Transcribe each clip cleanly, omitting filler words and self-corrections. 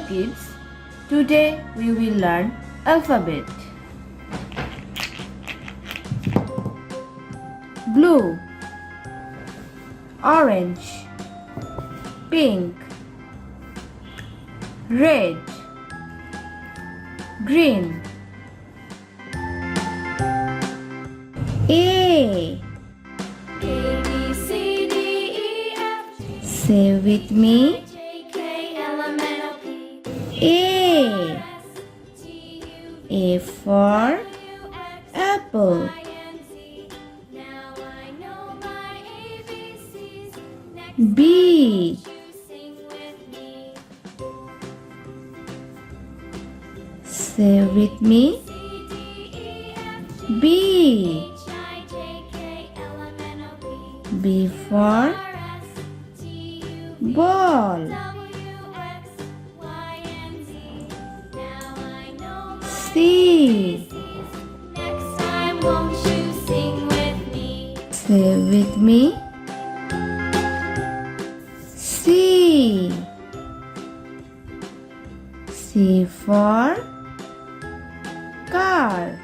kids, today we will learn alphabet. Blue, orange, pink, red, green. A, B, C, D, E, F, G, say with me. J, K, L, M, N, O, P, A, S, T, U, V, A for W, X, apple. Y, and Z. Now I know my ABCs. Next B, time you sing with me. say with me. C, D, E, F, G, B, H, I, J, K, L, M, N, O, P, B for R, S, T, U, V, ball. W, X, Y, and Z. Now I know my C, ABCs. Next time, won't you sing with me? say with me. C, C for car.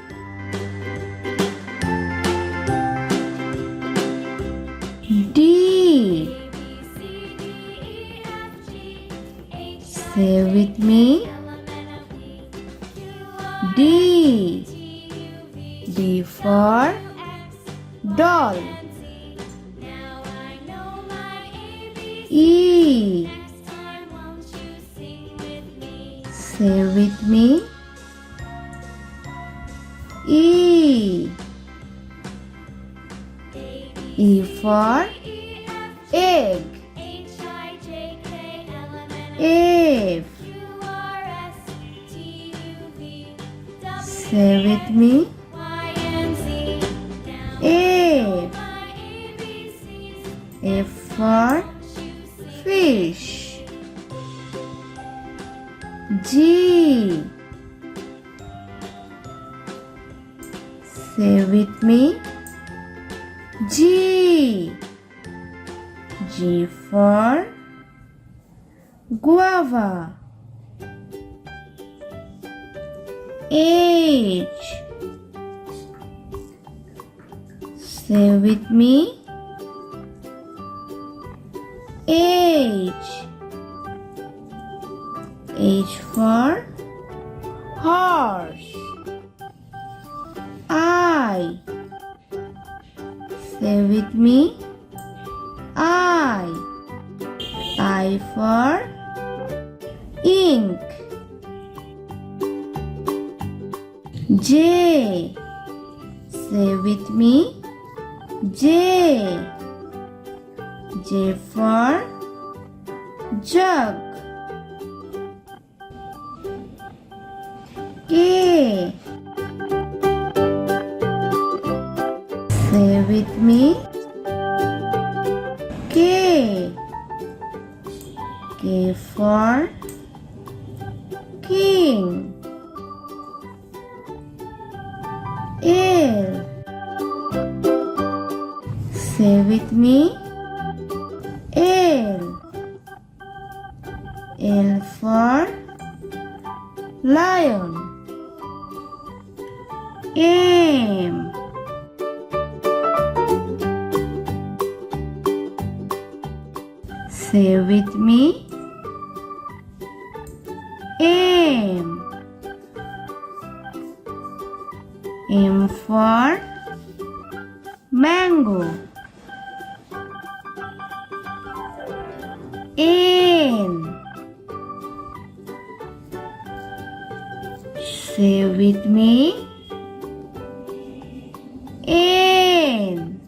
D, A, B, C, D, E, F, G, H, say with me. L, M, N, O, P, Q, R, D, T, U, V, D for X, doll. and Z. Now I know my ABCs. E, Next time, won't you sing with me? say with me. E, A, B, E for E, F, egg. H, I, J, K, L, M, N, O, F, Q, R, S, T, U, V, W, say with me. Y, and Z. Now F, my ABCs. F for Won't you sing? fish. G, say with me. G, G for guava. H, say with me. H, H for horse. I, say with me. I for ink. J, say with me. J, J for jug. K, say with me. K, K for king. L, say with me. L, L for lion. M, say with me. M, M for mango. N, say with me. N,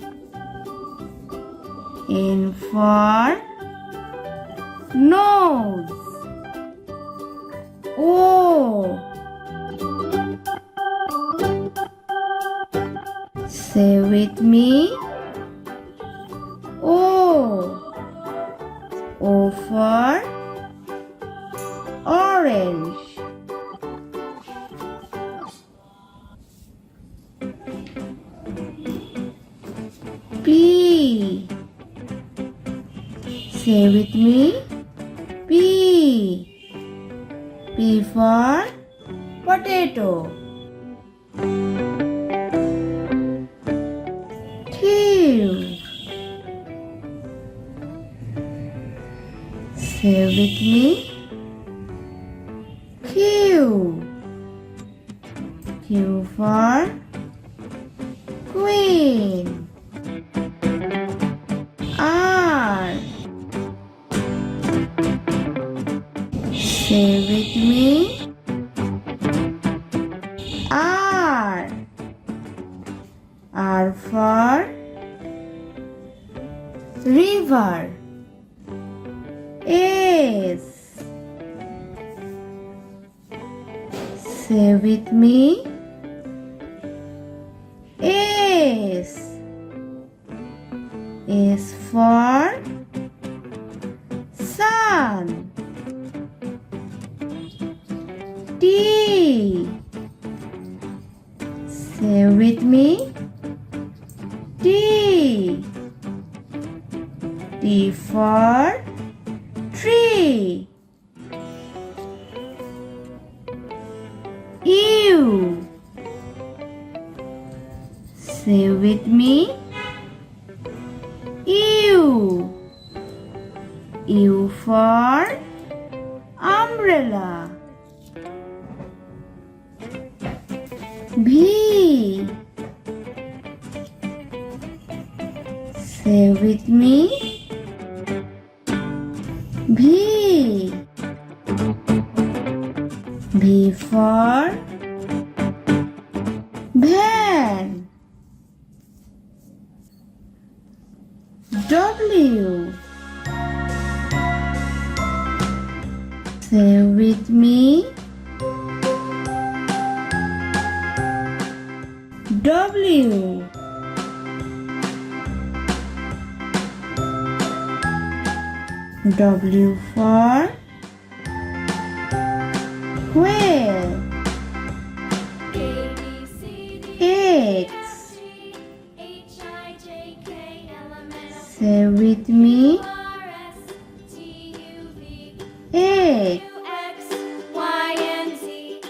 N for nose. O, say with me. O, O for orange. P, say with me. P, P for potato. Q. Say with me. Q. Q for queen. R. Say with me. R. R for river. S. Say with me. S. S for sun. T. Say with me. T. T for tree. U. Say with me. U. U for umbrella. V. Say with me. V. V for van. W. Say with me. W. W for whale. X. Say with me. X.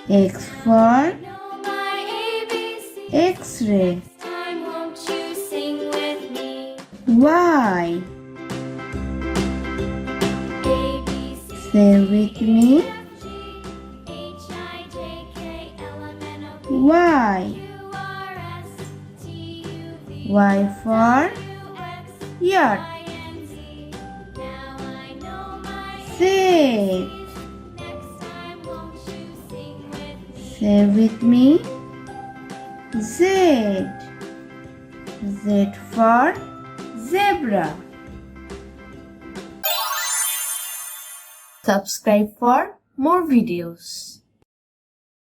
X for X-ray. Y. Say with me. Y. Y for yacht. Z. Say with me. Z. Z for zebra. Subscribe for more videos.